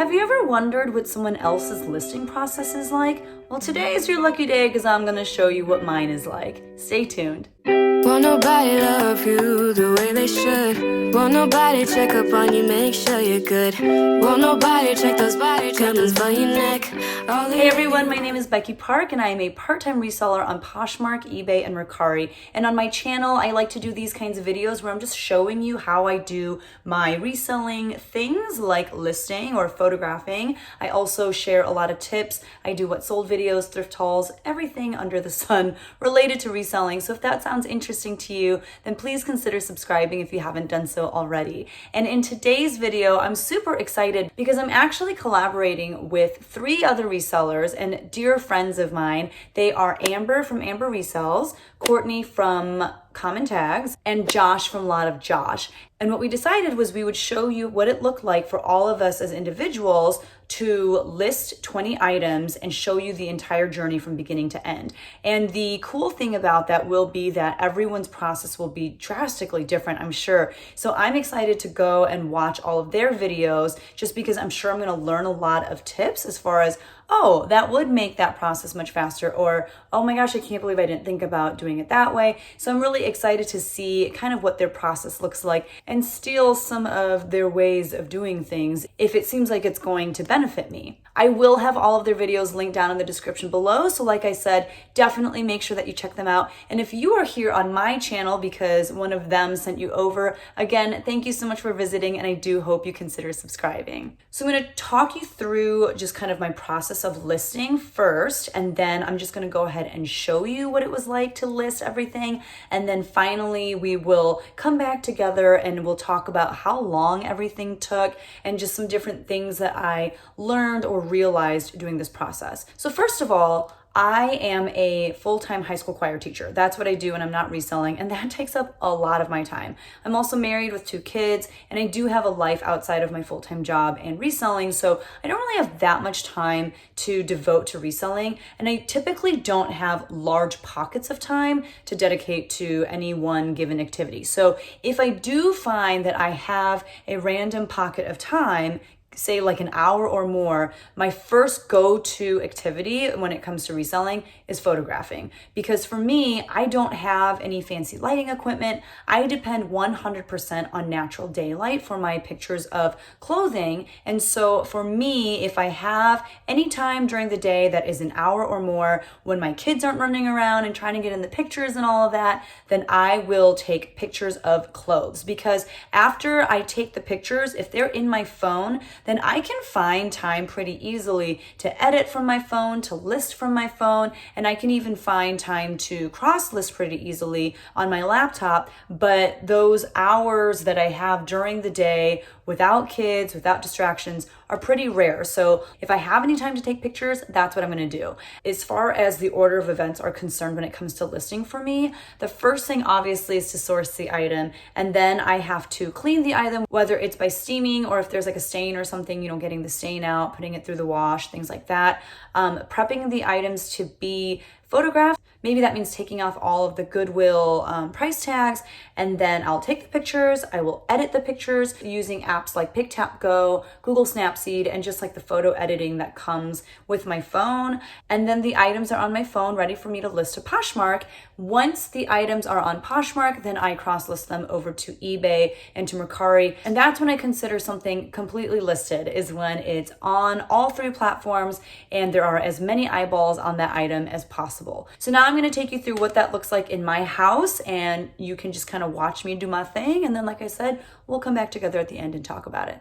Have you ever wondered what someone else's listing process is like? Well, today is your lucky day because I'm going to show you what mine is like. Stay tuned. Won't nobody love you the way they should. Won't nobody check up on you, make sure you're good. Won't nobody check those body tremors for your neck. Hey everyone, my name is Becky Park and I am a part-time reseller on Poshmark, eBay, and Mercari. And on my channel, I like to do these kinds of videos where I'm just showing you how I do my reselling things like listing or photographing. I also share a lot of tips. I do what sold videos, thrift hauls, everything under the sun related to reselling. So if that sounds interesting to you, then please consider subscribing if you haven't done so already. And in today's video, I'm super excited because I'm actually collaborating with 3 other resellers and dear friends of mine. They are Amber from Amber Resells, Courtney from Common Tags, and Josh from Lot of Josh. And what we decided was we would show you what it looked like for all of us as individuals to list 20 items and show you the entire journey from beginning to end. And the cool thing about that will be that everyone's process will be drastically different, I'm sure. So I'm excited to go and watch all of their videos just because I'm sure I'm going to learn a lot of tips as far as, oh, that would make that process much faster, or, oh my gosh, I can't believe I didn't think about doing it that way. So I'm really excited to see kind of what their process looks like and steal some of their ways of doing things if it seems like it's going to benefit me. I will have all of their videos linked down in the description below. So like I said, definitely make sure that you check them out. And if you are here on my channel because one of them sent you over, again, thank you so much for visiting and I do hope you consider subscribing. So I'm going to talk you through just kind of my process of listing first, and then I'm just going to go ahead and show you what it was like to list everything. And then finally, we will come back together and we'll talk about how long everything took and just some different things that I learned or realized doing this process. So first of all, I am a full-time high school choir teacher. That's what I do and I'm not reselling, and that takes up a lot of my time. I'm also married with 2 kids and I do have a life outside of my full-time job and reselling, so I don't really have that much time to devote to reselling, and I typically don't have large pockets of time to dedicate to any one given activity. So if I do find that I have a random pocket of time, say like an hour or more, my first go-to activity when it comes to reselling is photographing. Because for me, I don't have any fancy lighting equipment. I depend 100% on natural daylight for my pictures of clothing. And so for me, if I have any time during the day that is an hour or more when my kids aren't running around and trying to get in the pictures and all of that, then I will take pictures of clothes. Because after I take the pictures, if they're in my phone, then I can find time pretty easily to edit from my phone, to list from my phone, and I can even find time to cross-list pretty easily on my laptop. But those hours that I have during the day without kids, without distractions, are pretty rare. So if I have any time to take pictures, that's what I'm going to do. As far as the order of events are concerned when it comes to listing for me, the first thing obviously is to source the item, and then I have to clean the item, whether it's by steaming or if there's like a stain or something, getting the stain out, putting it through the wash, things like that. Prepping the items to be photographed. Maybe that means taking off all of the Goodwill price tags, and then I'll take the pictures. I will edit the pictures using apps like PicTapGo, Google Snapseed, and just like the photo editing that comes with my phone. And then the items are on my phone ready for me to list to Poshmark. Once the items are on Poshmark, then I cross-list them over to eBay and to Mercari. And that's when I consider something completely listed, is when it's on all 3 platforms and there are as many eyeballs on that item as possible. So now I'm going to take you through what that looks like in my house, and you can just kind of watch me do my thing. And then, like I said, we'll come back together at the end and talk about it.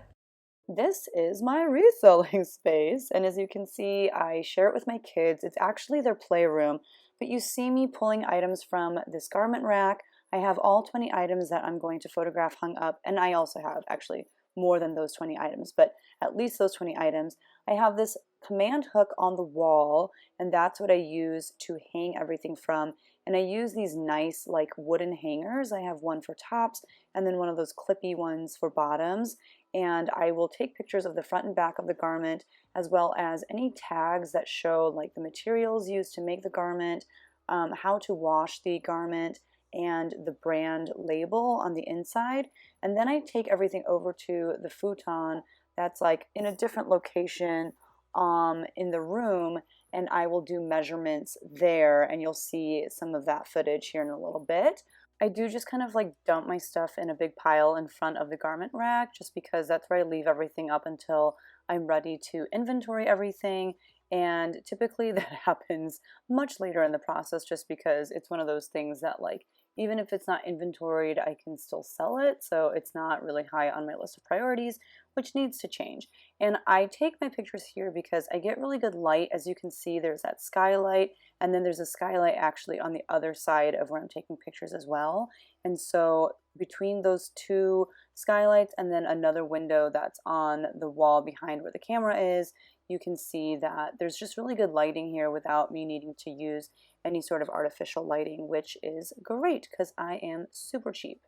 This is my reselling space, and as you can see, I share it with my kids. It's actually their playroom, but you see me pulling items from this garment rack. I have all 20 items that I'm going to photograph hung up, and I also have actually more than those 20 items, but at least those 20 items. I have this command hook on the wall, and that's what I use to hang everything from. And I use these nice like wooden hangers. I have one for tops and then one of those clippy ones for bottoms. And I will take pictures of the front and back of the garment, as well as any tags that show like the materials used to make the garment, how to wash the garment, and the brand label on the inside. And then I take everything over to the futon that's like in a different location in the room, and I will do measurements there, and you'll see some of that footage here in a little bit. I do just kind of like dump my stuff in a big pile in front of the garment rack just because that's where I leave everything up until I'm ready to inventory everything. And typically that happens much later in the process just because it's one of those things that, like, even if it's not inventoried, I can still sell it. So it's not really high on my list of priorities, which needs to change. And I take my pictures here because I get really good light. As you can see, there's that skylight, and then there's a skylight actually on the other side of where I'm taking pictures as well. And so between those two skylights and then another window that's on the wall behind where the camera is, you can see that there's just really good lighting here without me needing to use any sort of artificial lighting, which is great because I am super cheap.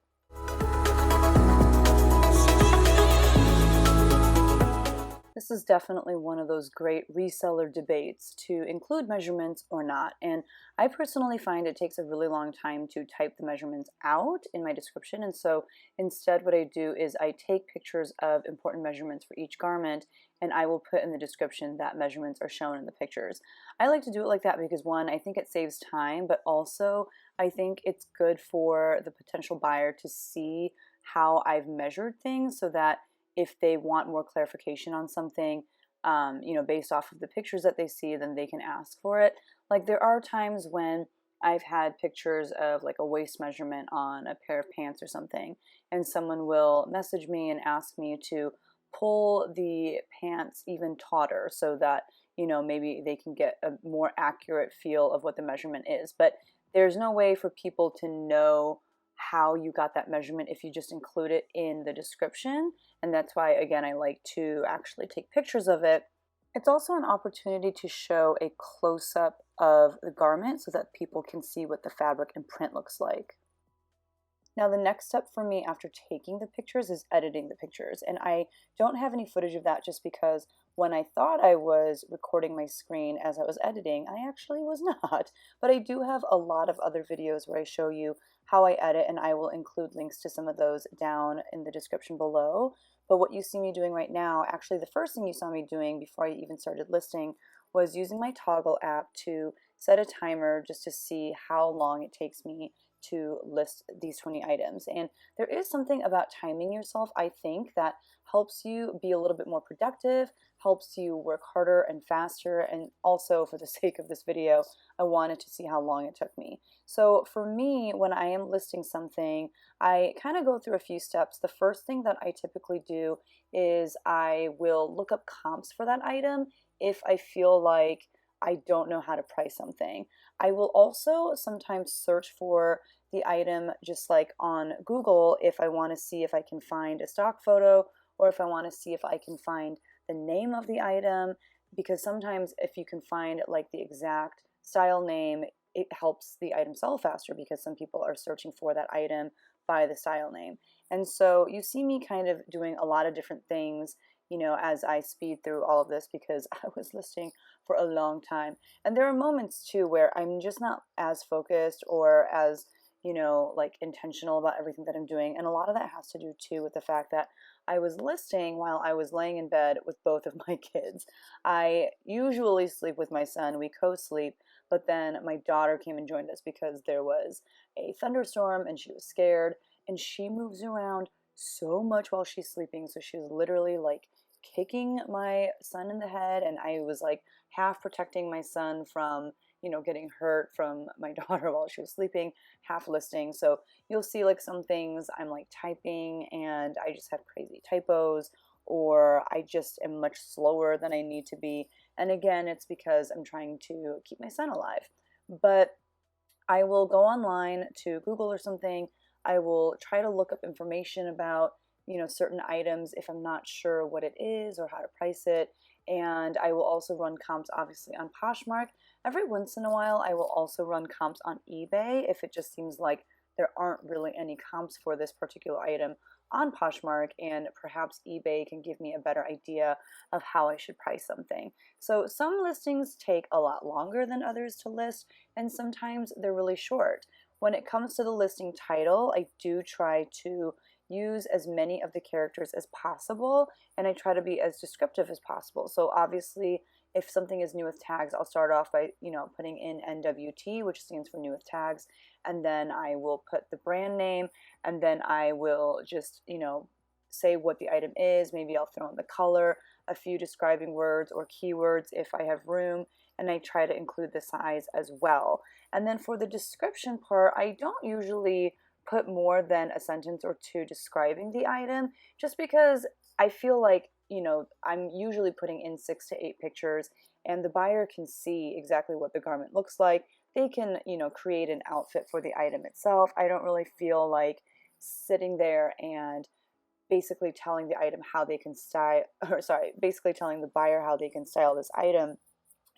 This is definitely one of those great reseller debates to include measurements or not. And I personally find it takes a really long time to type the measurements out in my description. And so instead what I do is I take pictures of important measurements for each garment, and I will put in the description that measurements are shown in the pictures. I like to do it like that because, one, I think it saves time, but also I think it's good for the potential buyer to see how I've measured things, so that if they want more clarification on something, based off of the pictures that they see, then they can ask for it. Like, there are times when I've had pictures of like a waist measurement on a pair of pants or something, and someone will message me and ask me to pull the pants even tauter so that, maybe they can get a more accurate feel of what the measurement is. But there's no way for people to know how you got that measurement if you just include it in the description. And that's why, again, I like to actually take pictures of it. It's also an opportunity to show a close-up of the garment so that people can see what the fabric and print looks like. Now, the next step for me after taking the pictures is editing the pictures. And I don't have any footage of that just because when I thought I was recording my screen as I was editing, I actually was not. But I do have a lot of other videos where I show you how I edit, and I will include links to some of those down in the description below. But what you see me doing right now, actually the first thing you saw me doing before I even started listing, was using my Toggle app to set a timer just to see how long it takes me to list these 20 items. And there is something about timing yourself, I think, that helps you be a little bit more productive, helps you work harder and faster. And also, for the sake of this video, I wanted to see how long it took me. So for me, when I am listing something, I kind of go through a few steps. The first thing that I typically do is I will look up comps for that item if I feel like I don't know how to price something. I will also sometimes search for the item just like on Google if I want to see if I can find a stock photo, or if I want to see if I can find the name of the item, because sometimes if you can find like the exact style name, it helps the item sell faster because some people are searching for that item by the style name. And so you see me kind of doing a lot of different things, as I speed through all of this because I was listing for a long time. And there are moments too where I'm just not as focused or as, like intentional about everything that I'm doing. And a lot of that has to do too with the fact that I was listing while I was laying in bed with both of my kids. I usually sleep with my son, we co-sleep, but then my daughter came and joined us because there was a thunderstorm and she was scared, and she moves around so much while she's sleeping. So she was literally like kicking my son in the head, and I was like half protecting my son from, getting hurt from my daughter while she was sleeping, half listing. So you'll see like some things I'm like typing and I just have crazy typos, or I just am much slower than I need to be. And again, it's because I'm trying to keep my son alive. But I will go online to Google or something. I will try to look up information about, certain items if I'm not sure what it is or how to price it. And I will also run comps, obviously, on Poshmark. Every once in a while, I will also run comps on eBay if it just seems like there aren't really any comps for this particular item on Poshmark, and perhaps eBay can give me a better idea of how I should price something. So some listings take a lot longer than others to list, and sometimes they're really short. When it comes to the listing title, I do try to use as many of the characters as possible, and I try to be as descriptive as possible. So obviously, if something is new with tags, I'll start off by, putting in NWT, which stands for new with tags, and then I will put the brand name, and then I will just, say what the item is. Maybe I'll throw in the color, a few describing words or keywords if I have room, and I try to include the size as well. And then for the description part, I don't usually put more than a sentence or two describing the item, just because I feel like, I'm usually putting in 6 to 8 pictures, and the buyer can see exactly what the garment looks like. They can, create an outfit for the item itself. I don't really feel like sitting there and basically telling the item how they can basically telling the buyer how they can style this item.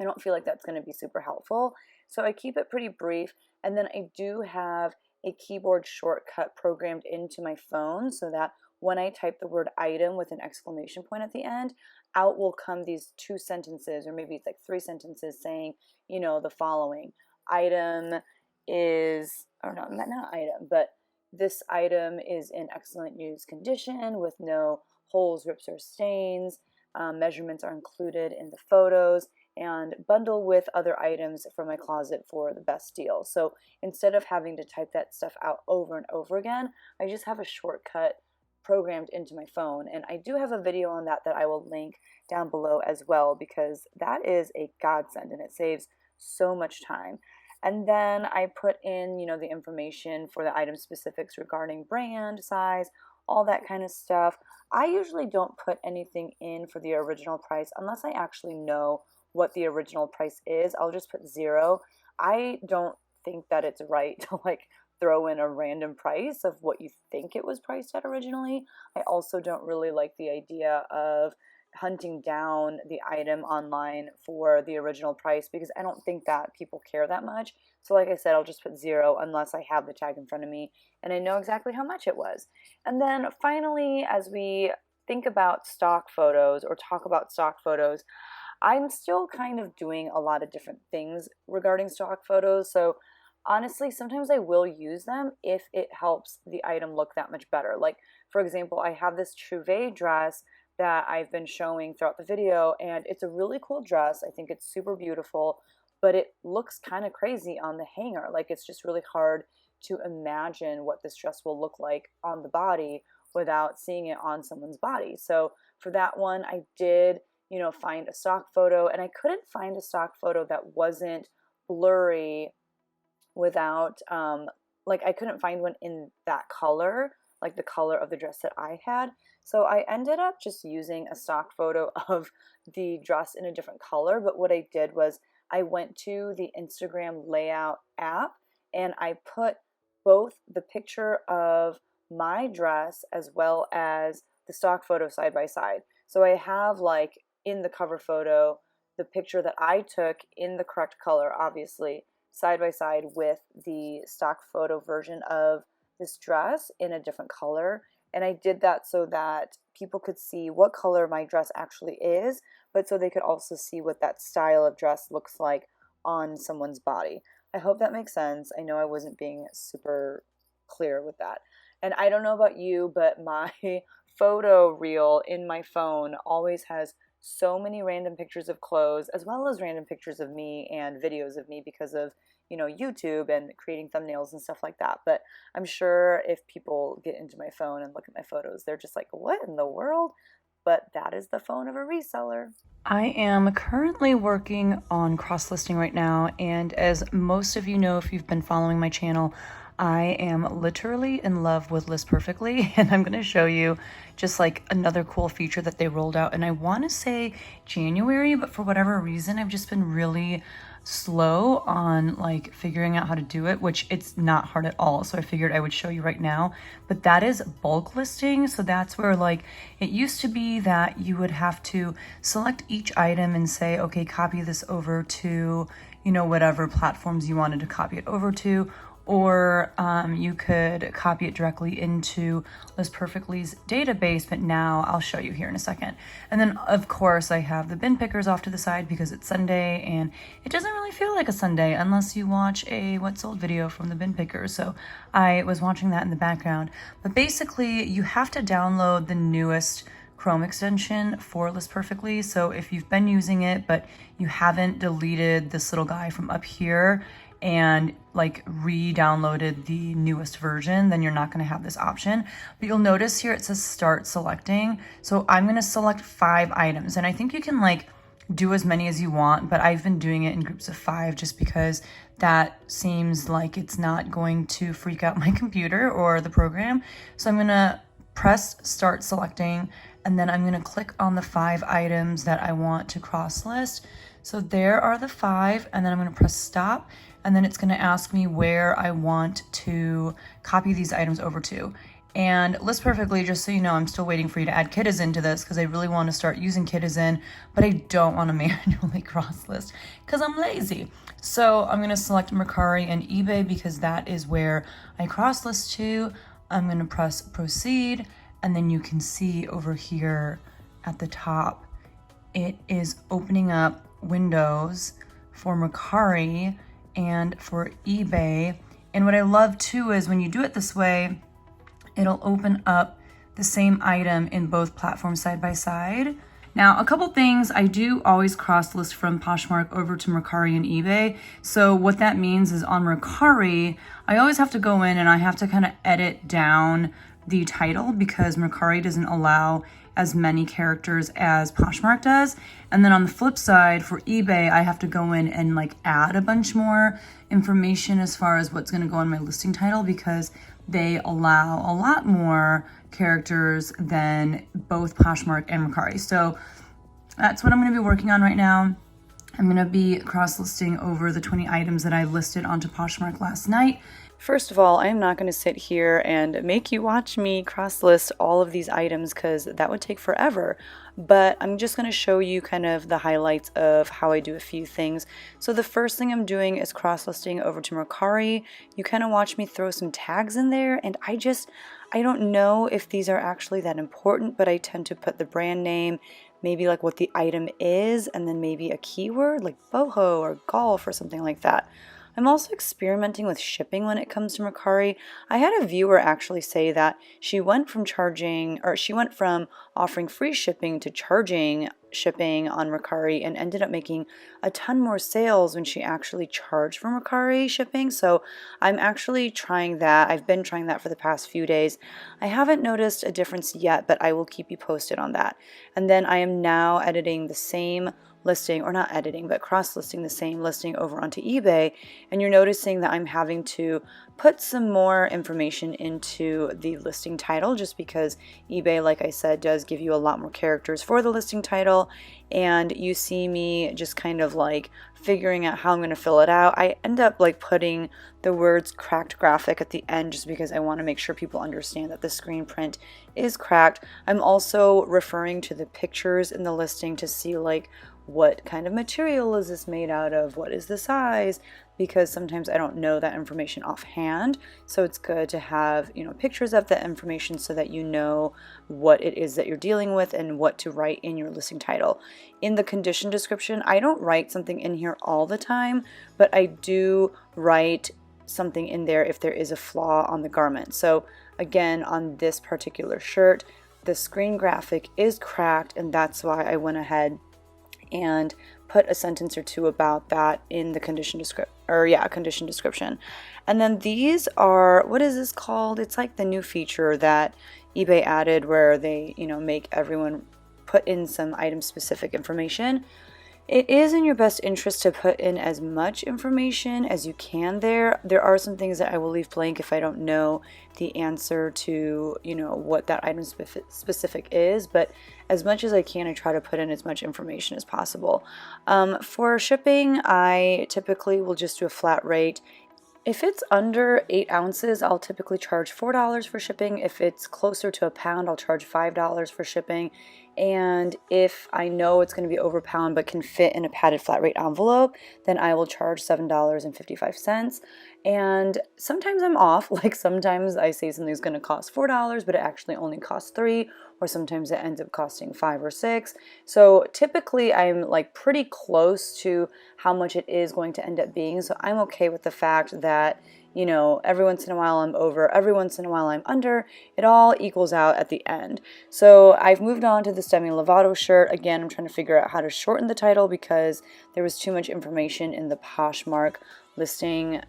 I don't feel like that's going to be super helpful. So I keep it pretty brief. And then I do have a keyboard shortcut programmed into my phone so that when I type the word item with an exclamation point at the end, out will come these 2 sentences, or maybe it's like 3 sentences saying, the following. Item is, or no, not item, but this item is in excellent use condition with no holes, rips, or stains. Measurements are included in the photos, and bundle with other items from my closet for the best deal. So instead of having to type that stuff out over and over again, I just have a shortcut programmed into my phone. And I do have a video on that I will link down below as well, because that is a godsend and it saves so much time. And then I put in, the information for the item specifics regarding brand, size, all that kind of stuff. I usually don't put anything in for the original price unless I actually know what the original price is. I'll just put 0. I don't think that it's right to throw in a random price of what you think it was priced at originally. I also don't really like the idea of hunting down the item online for the original price, because I don't think that people care that much. So like I said, I'll just put 0 unless I have the tag in front of me and I know exactly how much it was. And then finally, as we think about stock photos or talk about stock photos, I'm still kind of doing a lot of different things regarding stock photos. So honestly, sometimes I will use them if it helps the item look that much better. Like, for example, I have this Trouvé dress that I've been showing throughout the video, and it's a really cool dress. I think it's super beautiful, but it looks kind of crazy on the hanger. Like, it's just really hard to imagine what this dress will look like on the body without seeing it on someone's body. So for that one, I did, find a stock photo, and I couldn't find a stock photo that wasn't blurry without, I couldn't find one in that color, like the color of the dress that I had. So I ended up just using a stock photo of the dress in a different color. But what I did was I went to the Instagram layout app and I put both the picture of my dress as well as the stock photo side by side. So I have in the cover photo, the picture that I took in the correct color, obviously, side by side with the stock photo version of this dress in a different color. And I did that so that people could see what color my dress actually is, but so they could also see what that style of dress looks like on someone's body. I hope that makes sense. I know I wasn't being super clear with that. And I don't know about you, but my photo reel in my phone always has so many random pictures of clothes, as well as random pictures of me and videos of me because of, YouTube and creating thumbnails and stuff like that. But I'm sure if people get into my phone and look at my photos, they're just like, what in the world? But that is the phone of a reseller. I am currently working on cross-listing right now, and as most of you know, if you've been following my channel, I am literally in love with List Perfectly, and I'm going to show you just another cool feature that they rolled out. And I want to say January, but for whatever reason, I've just been really slow on figuring out how to do it, which it's not hard at all. So I figured I would show you right now. But that is bulk listing. So that's where it used to be that you would have to select each item and say, okay, copy this over to, whatever platforms you wanted to copy it over to. or you could copy it directly into List Perfectly's database, but now I'll show you here in a second. And then of course I have the bin pickers off to the side because it's Sunday and it doesn't really feel like a Sunday unless you watch a What Sold video from the bin pickers. So I was watching that in the background. But basically you have to download the newest Chrome extension for List Perfectly. So if you've been using it but you haven't deleted this little guy from up here and like re-downloaded the newest version, then you're not going to have this option. But you'll notice here it says start selecting. So I'm going to select 5 items, and I think you can like do as many as you want, but I've been doing it in groups of 5 just because that seems like it's not going to freak out my computer or the program. So I'm going to press start selecting, and then I'm going to click on the 5 items that I want to cross list. So there are the 5, and then I'm going to press stop, and then it's going to ask me where I want to copy these items over to. And List Perfectly, just so you know, I'm still waiting for you to add Kitizen to this because I really want to start using Kitizen, but I don't want to manually cross list because I'm lazy. So I'm going to select Mercari and eBay because that is where I cross list to. I'm going to press proceed, and then you can see over here at the top, it is opening up windows for Mercari and for eBay. And what I love too is when you do it this way, it'll open up the same item in both platforms side by side. Now, a couple things, I do always cross list from Poshmark over to Mercari and eBay. So what that means is on Mercari, I always have to go in and I have to kind of edit down the title because Mercari doesn't allow as many characters as Poshmark does. And then on the flip side, for eBay, I have to go in and like add a bunch more information as far as what's gonna go on my listing title because they allow a lot more characters than both Poshmark and Mercari. So that's what I'm gonna be working on right now. I'm gonna be cross-listing over the 20 items that I listed onto Poshmark last night. First of all, I am not going to sit here and make you watch me cross-list all of these items because that would take forever. But I'm just going to show you kind of the highlights of how I do a few things. So the first thing I'm doing is cross-listing over to Mercari. You kind of watch me throw some tags in there, and I don't know if these are actually that important, but I tend to put the brand name, maybe like what the item is, and then maybe a keyword like boho or golf or something like that. I'm also experimenting with shipping when it comes to Mercari. I had a viewer actually say that she went from offering free shipping to charging shipping on Mercari and ended up making a ton more sales when she actually charged for Mercari shipping. So I'm actually trying that. I've been trying that for the past few days. I haven't noticed a difference yet, but I will keep you posted on that. And then I am now editing the same listing, or not editing, but cross-listing the same listing over onto eBay, and you're noticing that I'm having to put some more information into the listing title just because eBay, like I said, does give you a lot more characters for the listing title, and you see me just kind of like figuring out how I'm going to fill it out. I end up like putting the words cracked graphic at the end just because I want to make sure people understand that the screen print is cracked. I'm also referring to the pictures in the listing to see like what kind of material is this made out of, what is the size, because sometimes I don't know that information offhand. So it's good to have, pictures of that information so that you know what it is that you're dealing with and what to write in your listing title. In the condition description, I don't write something in here all the time, but I do write something in there if there is a flaw on the garment. So again, on this particular shirt, the screen graphic is cracked, and that's why I went ahead and put a sentence or two about that in the condition description. And then these are, what is this called? It's like the new feature that eBay added where they, make everyone put in some item specific information. It is in your best interest to put in as much information as you can there. There are some things that I will leave blank if I don't know the answer to, what that item specific is, but as much as I can, I try to put in as much information as possible. For shipping, I typically will just do a flat rate. If it's under 8 ounces, I'll typically charge $4 for shipping. If it's closer to a pound, I'll charge $5 for shipping. And if I know it's going to be over a pound but can fit in a padded flat rate envelope, then I will charge $7.55. And sometimes I'm off, like sometimes I say something's going to cost $4, but it actually only costs $3, or sometimes it ends up costing $5 or $6. So typically I'm like pretty close to how much it is going to end up being. So I'm okay with the fact that, you know, every once in a while I'm over, every once in a while I'm under. It all equals out at the end. So I've moved on to the Demi Lovato shirt. Again, I'm trying to figure out how to shorten the title because there was too much information in the Poshmark listing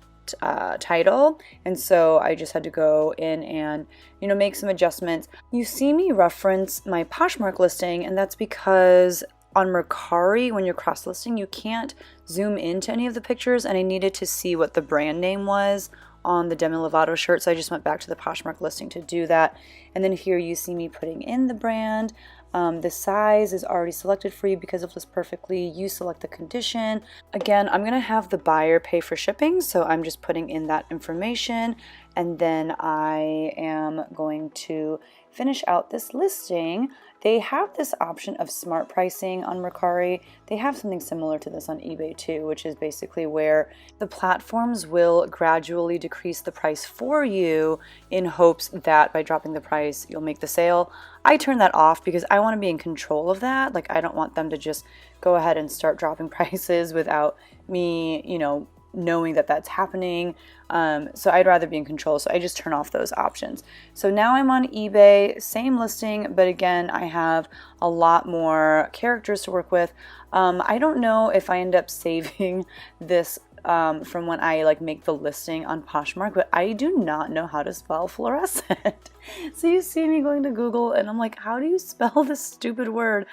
title, and so I just had to go in and, you know, make some adjustments. You see me reference my Poshmark listing, and that's because on Mercari, when you're cross-listing, you can't zoom into any of the pictures, and I needed to see what the brand name was on the Demi Lovato shirt, so I just went back to the Poshmark listing to do that. And then here you see me putting in the brand. The size is already selected for you because of List Perfectly. You select the condition. Again, I'm going to have the buyer pay for shipping, so I'm just putting in that information, and then I am going to finish out this listing. They have this option of smart pricing on Mercari. They have something similar to this on eBay too, which is basically where the platforms will gradually decrease the price for you in hopes that by dropping the price, you'll make the sale. I turn that off because I want to be in control of that. Like, I don't want them to just go ahead and start dropping prices without me, you know, knowing that that's happening. So I'd rather be in control. So I just turn off those options. So now I'm on eBay, same listing, but again, I have a lot more characters to work with. I don't know if I end up saving this from when I like make the listing on Poshmark, but I do not know how to spell fluorescent. So you see me going to Google and I'm like, how do you spell this stupid word?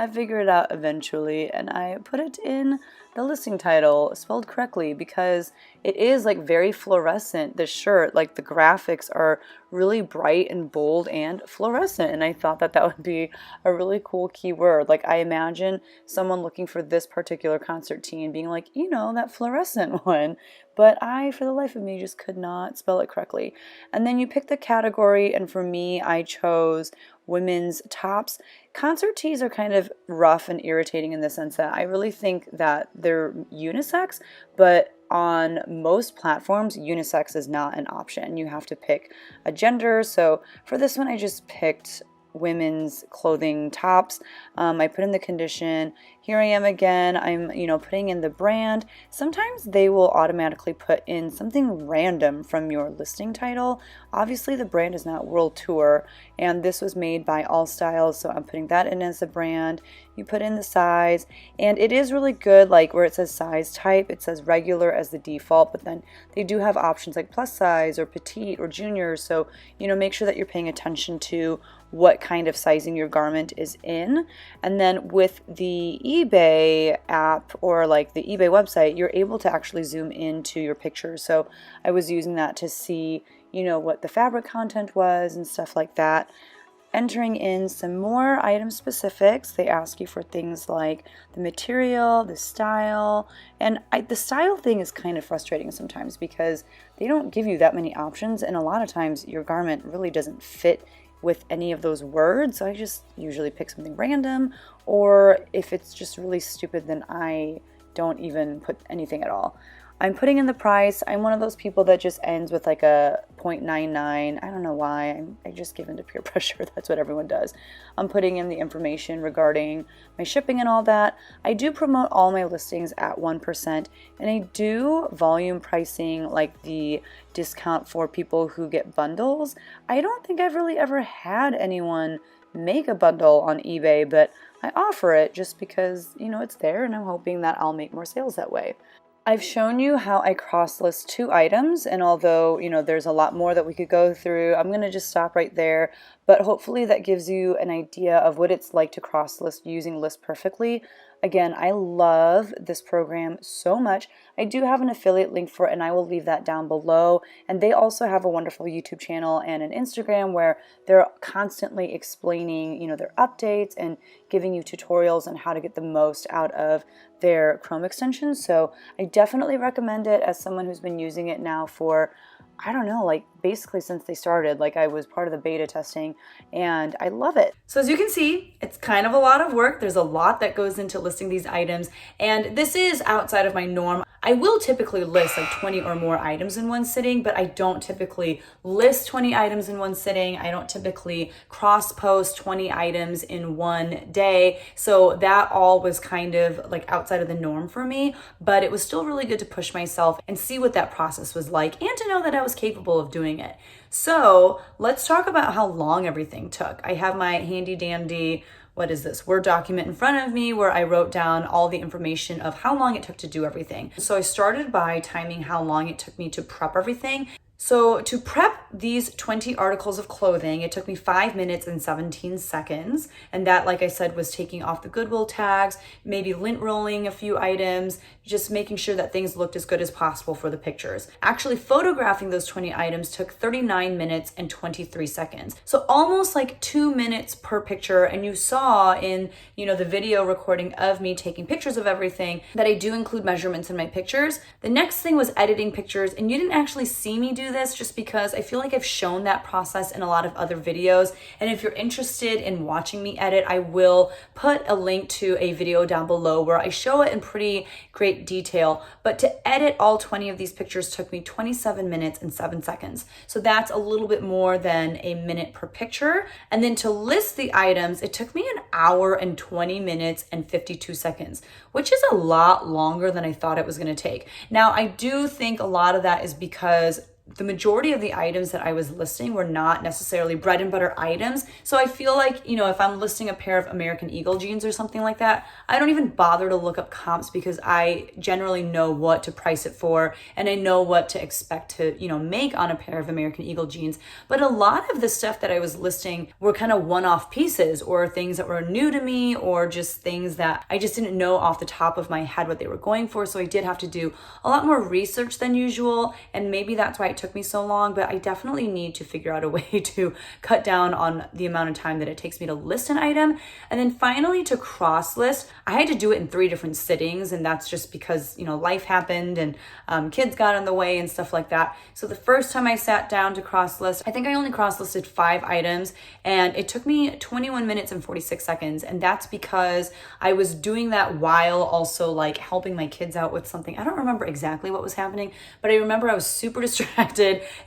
I figured it out eventually, and I put it in the listing title spelled correctly because it is like very fluorescent, this shirt. Like, the graphics are really bright and bold and fluorescent, and I thought that that would be a really cool keyword. Like, I imagine someone looking for this particular concert tee and being like, you know, that fluorescent one, but I, for the life of me, just could not spell it correctly. And then you pick the category, and for me, I chose women's tops. Concert tees are kind of rough and irritating in the sense that I really think that they're unisex, but on most platforms, unisex is not an option. You have to pick a gender. So for this one, I just picked women's clothing tops. I put in the condition. Here I am again. I'm, you know, putting in the brand. Sometimes they will automatically put in something random from your listing title. Obviously, the brand is not World Tour, and this was made by All Styles, so I'm putting that in as a brand. You put in the size, and it is really good, like where it says size type, it says regular as the default, but then they do have options like plus size or petite or junior, so, you know, make sure that you're paying attention to what kind of sizing your garment is in. And then with the eBay app or like the eBay website, you're able to actually zoom into your pictures. So I was using that to see, you know, what the fabric content was and stuff like that. Entering in some more item specifics. They ask you for things like the material, the style, and the style thing is kind of frustrating sometimes because they don't give you that many options, and a lot of times your garment really doesn't fit with any of those words. So I just usually pick something random, or if it's just really stupid, then I don't even put anything at all. I'm putting in the price. I'm one of those people that just ends with like a 0.99. I don't know why. I just give into peer pressure. That's what everyone does. I'm putting in the information regarding my shipping and all that. I do promote all my listings at 1%, and I do volume pricing, like the discount for people who get bundles. I don't think I've really ever had anyone make a bundle on eBay, but I offer it just because, you know, it's there, and I'm hoping that I'll make more sales that way. I've shown you how I cross-list 2 items, and although, you know, there's a lot more that we could go through, I'm going to just stop right there, but hopefully that gives you an idea of what it's like to cross-list using List Perfectly. Again, I love this program so much. I do have an affiliate link for it, and I will leave that down below. And they also have a wonderful YouTube channel and an Instagram where they're constantly explaining, their updates and giving you tutorials on how to get the most out of their Chrome extensions. So I definitely recommend it as someone who's been using it now for, I don't know, like basically since they started. Like, I was part of the beta testing and I love it. So as you can see, it's kind of a lot of work. There's a lot that goes into listing these items, and this is outside of my norm. I will typically list like 20 or more items in one sitting, but I don't typically list 20 items in one sitting. I don't typically cross post 20 items in one day. So that all was kind of like outside of the norm for me, but it was still really good to push myself and see what that process was like and to know that I was capable of doing it. So let's talk about how long everything took. I have my handy dandy, what is this, Word document in front of me where I wrote down all the information of how long it took to do everything. So I started by timing how long it took me to prep everything. So to prep these 20 articles of clothing, it took me 5 minutes and 17 seconds. And that, like I said, was taking off the Goodwill tags, maybe lint rolling a few items, just making sure that things looked as good as possible for the pictures. Actually photographing those 20 items took 39 minutes and 23 seconds. So almost like 2 minutes per picture. And you saw in, the video recording of me taking pictures of everything that I do include measurements in my pictures. The next thing was editing pictures, and you didn't actually see me do this just because I feel like I've shown that process in a lot of other videos. And if you're interested in watching me edit, I will put a link to a video down below where I show it in pretty great detail. But to edit all 20 of these pictures took me 27 minutes and 7 seconds. So that's a little bit more than a minute per picture. And then to list the items, it took me an hour and 20 minutes and 52 seconds, which is a lot longer than I thought it was going to take. Now, I do think a lot of that is because the majority of the items that I was listing were not necessarily bread and butter items. So I feel like, if I'm listing a pair of American Eagle jeans or something like that, I don't even bother to look up comps because I generally know what to price it for and I know what to expect to, make on a pair of American Eagle jeans. But a lot of the stuff that I was listing were kind of one-off pieces or things that were new to me or just things that I just didn't know off the top of my head what they were going for. So I did have to do a lot more research than usual, and maybe that's why it took me so long, but I definitely need to figure out a way to cut down on the amount of time that it takes me to list an item. And then finally to cross list, I had to do it in 3 different sittings, and that's just because, life happened and kids got in the way and stuff like that. So the first time I sat down to cross list, I think I only cross listed 5 items, and it took me 21 minutes and 46 seconds. And that's because I was doing that while also like helping my kids out with something. I don't remember exactly what was happening, but I remember I was super distracted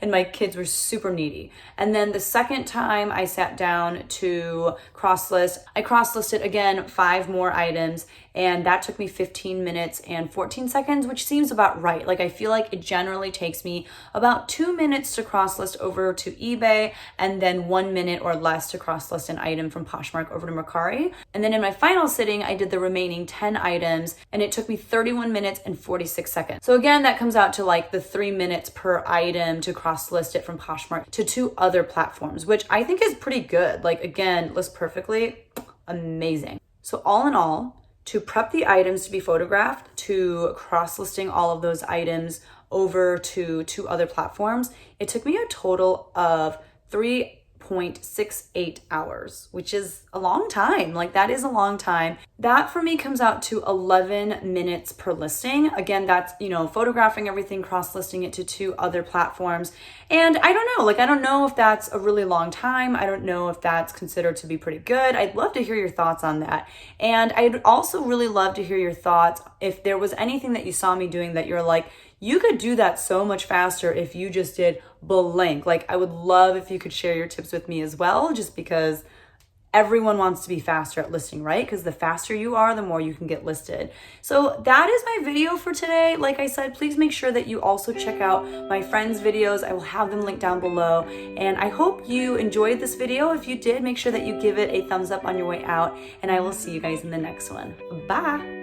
and my kids were super needy. And then the second time I sat down to cross list, I cross listed again 5 more items, and that took me 15 minutes and 14 seconds, which seems about right. Like, I feel like it generally takes me about 2 minutes to cross list over to eBay, and then 1 minute or less to cross list an item from Poshmark over to Mercari. And then in my final sitting, I did the remaining 10 items, and it took me 31 minutes and 46 seconds. So again, that comes out to like the 3 minutes per item to cross list it from Poshmark to 2 other platforms, which I think is pretty good. Like, again, list perfectly, amazing. So all in all, to prep the items to be photographed, to cross-listing all of those items over to 2 other platforms, it took me a total of 3.68 hours, which is a long time. Like, that is a long time. That for me comes out to 11 minutes per listing. Again, that's, photographing everything, cross-listing it to 2 other platforms. And I don't know, I don't know if that's a really long time. I don't know if that's considered to be pretty good. I'd love to hear your thoughts on that. And I'd also really love to hear your thoughts if there was anything that you saw me doing that you're like, you could do that so much faster if you just did blank. Like, I would love if you could share your tips with me as well, just because everyone wants to be faster at listing, right? Because the faster you are, the more you can get listed. So that is my video for today. Like I said, please make sure that you also check out my friends' videos. I will have them linked down below. And I hope you enjoyed this video. If you did, make sure that you give it a thumbs up on your way out. And I will see you guys in the next one. Bye.